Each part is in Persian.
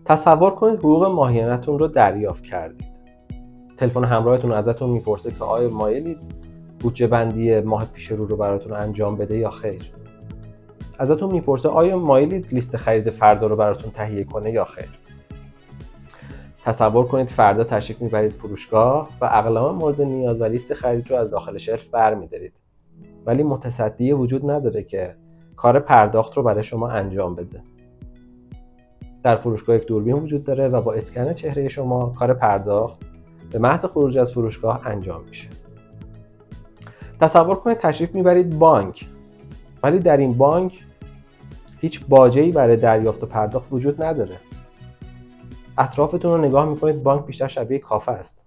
تصور کنید حقوق ماهیانه‌تون رو دریافت کردید. تلفن همراهتون ازتون میپرسه که آیا مایلید بودجه بندی ماه پیش رو براتون انجام بده یا خیر. ازتون میپرسه آیا مایلید لیست خرید فردا رو براتون تهیه کنه یا خیر. تصور کنید فردا تشریف میبرید فروشگاه و اقلام مورد نیاز و لیست خرید رو از داخل شلف برمی‌دارید. ولی متصدی وجود نداره که کار پرداخت رو برای شما انجام بده. در فروشگاه یک دوربین وجود داره و با اسکن چهره شما کار پرداخت به محض خروج از فروشگاه انجام میشه. تصور کنید تشریف میبرید بانک، ولی در این بانک هیچ باجه‌ای برای دریافت و پرداخت وجود نداره. اطرافتون رو نگاه میکنید، بانک بیشتر شبیه کافه است.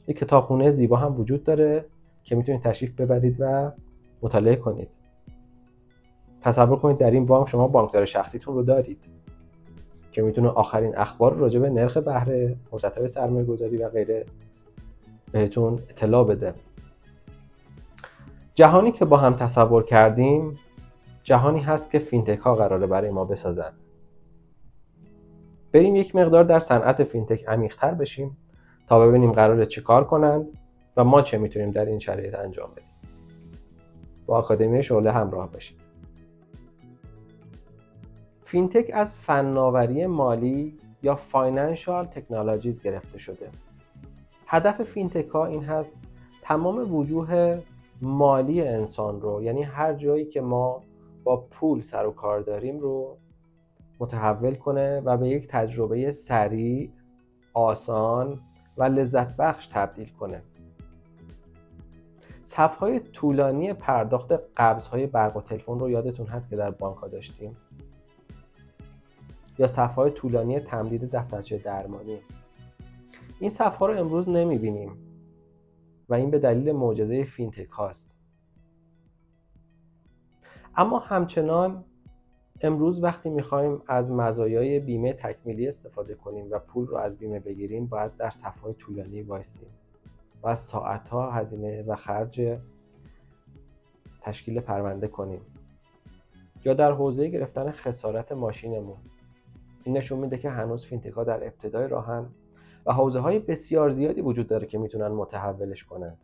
یک کتابخونه زیبا هم وجود داره که میتونید تشریف ببرید و مطالعه کنید. تصور کنید در این بانک شما بانکدار شخصیتون رو دارید که میتونه آخرین اخبار راجع به نرخ بهره، فرصت‌های سرمایه‌گذاری و غیره بهتون اطلاع بده. جهانی که با هم تصور کردیم جهانی هست که فینتک ها قراره برای ما بسازن. بریم یک مقدار در صنعت فینتک عمیق‌تر بشیم تا ببینیم قراره چه کار کنند و ما چه میتونیم در این شرایط انجام بدیم. با آکادمی شعله همراه باشید. فینتک از فناوری مالی یا فاینانشال تکنولوژیز گرفته شده. هدف فینتک ها این هست تمام وجوه مالی انسان رو، یعنی هر جایی که ما با پول سر و کار داریم رو متحول کنه و به یک تجربه سریع، آسان و لذت بخش تبدیل کنه. صف‌های طولانی پرداخت قبض‌های برق و تلفن رو یادتون هست که در بانک‌ها داشتیم؟ یا صف‌های طولانی تمدید دفترچه درمانی. این صف‌ها رو امروز نمی‌بینیم و این به دلیل معجزه فینتک هاست. اما همچنان امروز وقتی می‌خوایم از مزایای بیمه تکمیلی استفاده کنیم و پول رو از بیمه بگیریم، باید در صف‌های طولانی وایسیم و از ساعت‌ها هزینه و خرج تشکیل پرونده کنیم. یا در حوزه گرفتن خسارت ماشینمون، این نشون میده که هنوز فینتک ها در ابتدای راهن و حوزه‌های بسیار زیادی وجود داره که میتونن متحولش کنند.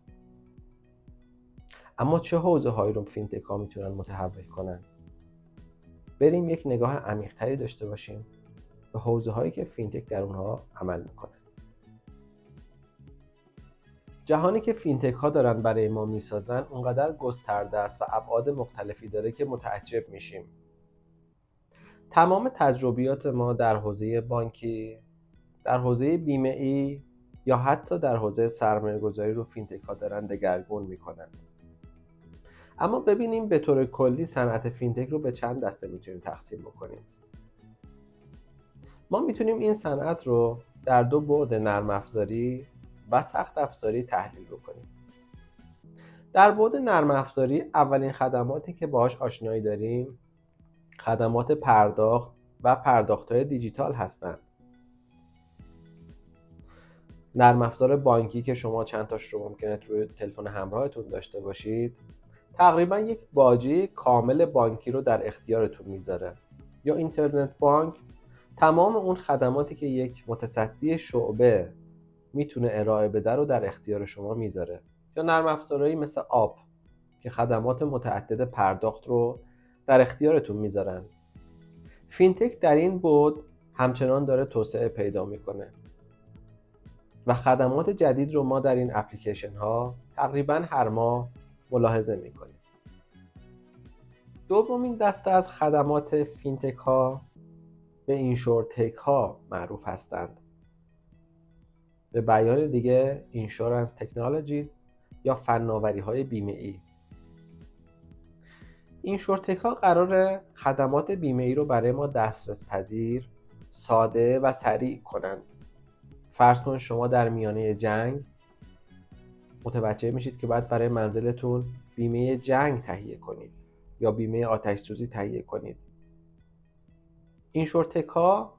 اما چه حوزه‌هایی رو فینتک ها میتونن متحول کنند؟ بریم یک نگاه عمیق‌تری داشته باشیم به حوزه‌هایی که فینتک در اونها عمل میکنه. جهانی که فینتک ها دارن برای ما میسازن اونقدر گسترده است و ابعاد مختلفی داره که متعجب میشیم. تمام تجربیات ما در حوزه بانکی، در حوزه بیمه‌ای یا حتی در حوزه سرمایه‌گذاری رو فینتک ها دارن دگرگون میکنن. اما ببینیم به طور کلی صنعت فینتک رو به چند دسته میتونیم تقسیم بکنیم. ما میتونیم این صنعت رو در دو بعد نرم افزاری و سخت افزاری تحلیل بکنیم. در بعد نرم افزاری اولین خدماتی که باهاش آشنایی داریم خدمات پرداخت و پرداخت‌های دیجیتال هستند. نرم افزار بانکی که شما چند تاش رو ممکنه روی تلفن همراهتون داشته باشید تقریبا یک باجه کامل بانکی رو در اختیارتون میذاره. یا اینترنت بانک تمام اون خدماتی که یک متصدی شعبه میتونه ارائه بده رو در اختیار شما میذاره. یا نرم افزارهایی مثل آپ که خدمات متعدد پرداخت رو در اختیارتون میذارن. فینتک در این بعد همچنان داره توسعه پیدا میکنه و خدمات جدید رو ما در این اپلیکیشن ها تقریبا هر ماه ملاحظه میکنیم. دومین دسته از خدمات فینتک ها به اینشورتک ها معروف هستند. به بیان دیگه اینشورنس تکنولوژیز یا فناوری های بیمه ای. اینشورتک ها قراره خدمات بیمه ای رو برای ما دسترس پذیر، ساده و سریع کنند. فرض کن شما در میانه جنگ متوجه میشید که باید برای منزلتون بیمه جنگ تهیه کنید یا بیمه آتش سوزی تهیه کنید. اینشورتک ها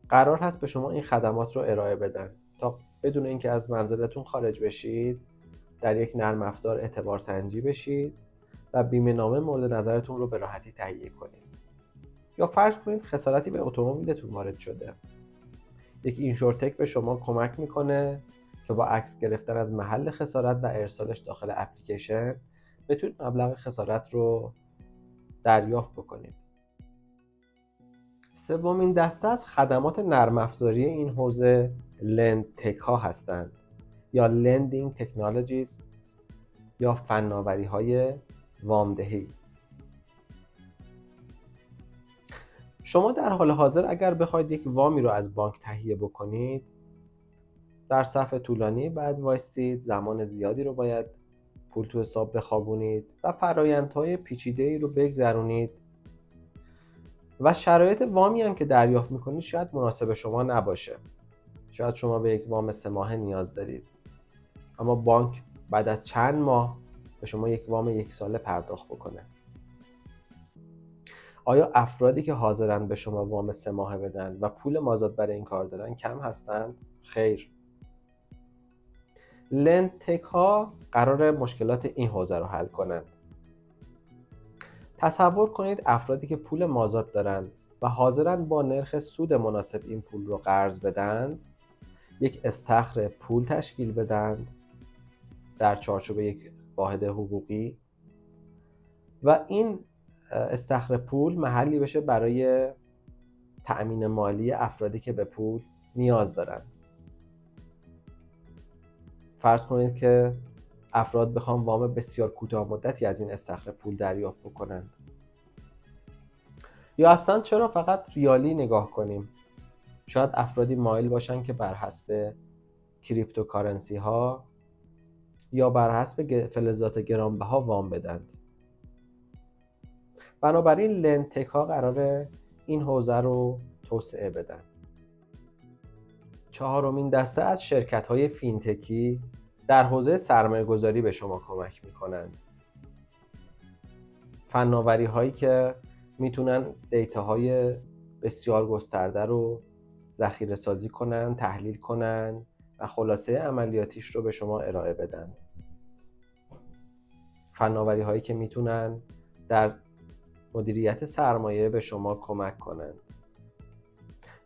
قرار هست به شما این خدمات رو ارائه بدن تا بدون اینکه از منزلتون خارج بشید در یک نرم افزار اعتبار سنجی بشید و بیمه نامه مورد نظرتون رو به راحتی تهیه کنید. یا فرض کنید خسارتی به اتومبیلتون وارد شده. یک اینشورتک به شما کمک میکنه که با عکس گرفتن از محل خسارت و ارسالش داخل اپلیکیشن بتونید مبلغ خسارت رو دریافت بکنید. سومین دسته از خدمات نرم افزاری این حوزه لندتک ها هستند یا لندینگ تکنولوژیز یا فناوری های وامدهی. شما در حال حاضر اگر بخواید یک وامی رو از بانک تهیه بکنید، در صف طولانی باید وایستید، زمان زیادی رو باید پول تو حساب بخوابونید و فرآیندهای پیچیده‌ای رو بگذرونید و شرایط وامی هم که دریافت میکنید شاید مناسب شما نباشه. شاید شما به یک وام 3 ماهه نیاز دارید، اما بانک بعد از چند ماه به شما یک وام 1 ساله پرداخت بکنه. آیا افرادی که حاضرن به شما وام 3 ماهه بدن و پول مازاد برای این کار دارن کم هستند؟ خیر. لندتک ها قرار مشکلات این حوزه رو حل کنند. تصور کنید افرادی که پول مازاد دارن و حاضرن با نرخ سود مناسب این پول رو قرض بدن، یک استخر پول تشکیل بدن در چارچوب یک واحد حقوقی و این استخر پول محلی بشه برای تأمین مالی افرادی که به پول نیاز دارن. فرض کنید که افراد بخوان وام بسیار کوتاه مدتی از این استخر پول دریافت بکنند. یا اصلا چرا فقط ریالی نگاه کنیم؟ شاید افرادی مایل باشن که بر حسب کریپتوکارنسی ها یا بر حسب فلزات گرانبها وام بدند. بنابراین لندتک ها قراره این حوزه رو توسعه بدن. چهارمین دسته از شرکت های فینتکی در حوزه سرمایه گذاری به شما کمک میکنند. فناوری هایی که میتونن دیتاهای بسیار گسترده رو ذخیره سازی کنن، تحلیل کنن و خلاصه عملیاتیش رو به شما ارائه بدن. فناوری هایی که میتونن در مدیریت سرمایه به شما کمک کنند.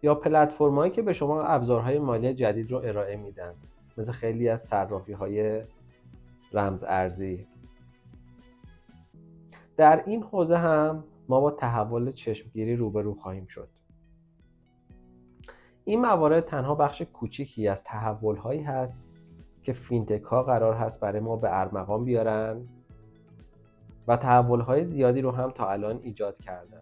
یا پلتفرم هایی که به شما ابزارهای مالی جدید رو ارائه میدن، مثل خیلی از صرافی های رمز ارزی. در این حوزه هم ما با تحول چشمگیری روبرو خواهیم شد. این موارد تنها بخش کوچیکی از تحول هایی هست که فینتک ها قرار هست برای ما به ارمغان بیارن و تحول های زیادی رو هم تا الان ایجاد کردن.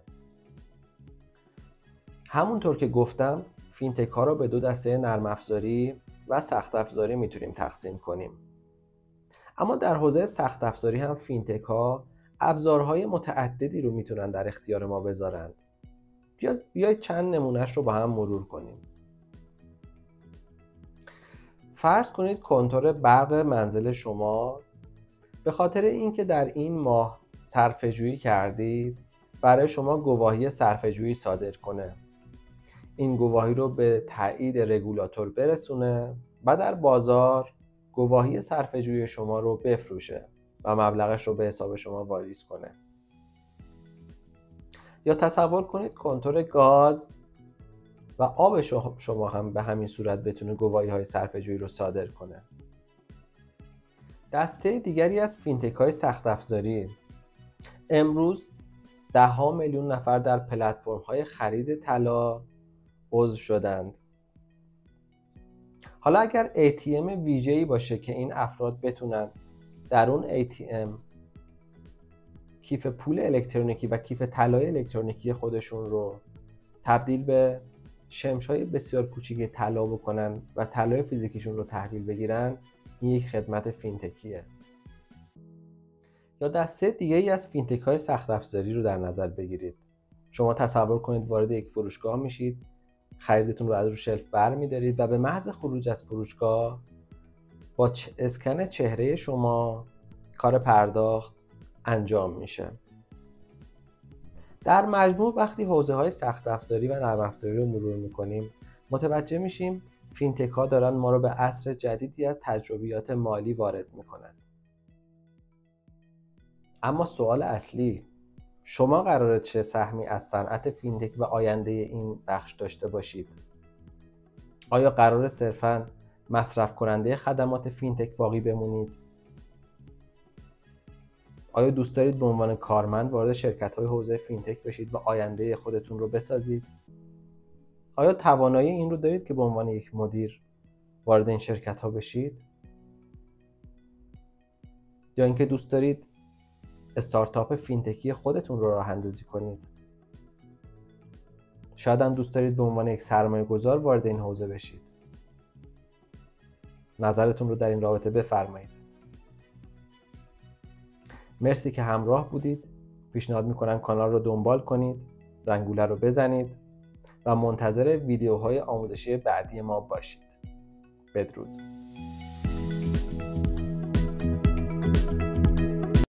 همونطور که گفتم فینتک ها رو به دو دسته نرم افزاری و سخت افزاری میتونیم تقسیم کنیم. اما در حوزه سخت افزاری هم فینتک ها ابزارهای متعددی رو میتونن در اختیار ما بذارند. بیاید چند نمونهش رو با هم مرور کنیم. فرض کنید کنتور برق منزل شما به خاطر اینکه در این ماه صرفه‌جویی کردید برای شما گواهی صرفه‌جویی صادر کنه. این گواهی رو به تایید رگولاتور برسونه و در بازار گواهی صرفه‌جویی شما رو بفروشه و مبلغش رو به حساب شما واریز کنه. یا تصور کنید کنتور گاز و آب شما هم به همین صورت بتونه گواهی های صرفه‌جویی رو صادر کنه. دسته دیگری از فینتک های سخت افزاری امروز 10 میلیون نفر در پلتفرم های خرید طلا عضو شدند. حالا اگر ATM ویژه‌ای باشه که این افراد بتونن در اون ATM کیف پول الکترونیکی و کیف طلای الکترونیکی خودشون رو تبدیل به شمش‌های بسیار کوچیک طلا بکنن و طلای فیزیکیشون رو تحویل بگیرن، این یک خدمت فینتکیه. یا دسته دیگه‌ای از فینتک های سخت افزاری رو در نظر بگیرید. شما تصور کنید وارد یک فروشگاه میشید، خریدتون رو از رو شلف برمی‌دارید و به محض خروج از فروشگاه با اسکن چهره شما کار پرداخت انجام میشه. در مجموع وقتی حوزه‌های سخت افزاری و نرم افزاری رو مرور می‌کنیم، متوجه میشیم فینتک ها دارن ما رو به عصر جدیدی از تجربیات مالی وارد میکنن. اما سوال اصلی، شما قراره چه سهمی از صنعت فینتک و آینده این بخش داشته باشید؟ آیا قراره صرفاً مصرف کننده خدمات فینتک باقی بمونید؟ آیا دوست دارید به عنوان کارمند وارد شرکت‌های حوزه فینتک بشید و آینده خودتون رو بسازید؟ آیا توانایی این رو دارید که به عنوان یک مدیر وارد این شرکت‌ها بشید؟ یا اینکه دوست دارید استارتاپ فینتکی خودتون رو راه اندازی کنید؟ شاید هم دوست دارید به عنوان یک سرمایه‌گذار وارد این حوزه بشید. نظرتون رو در این رابطه بفرمایید. مرسی که همراه بودید. پیشنهاد میکنم کانال رو دنبال کنید، زنگوله رو بزنید و منتظر ویدیوهای آموزشی بعدی ما باشید. بدرود.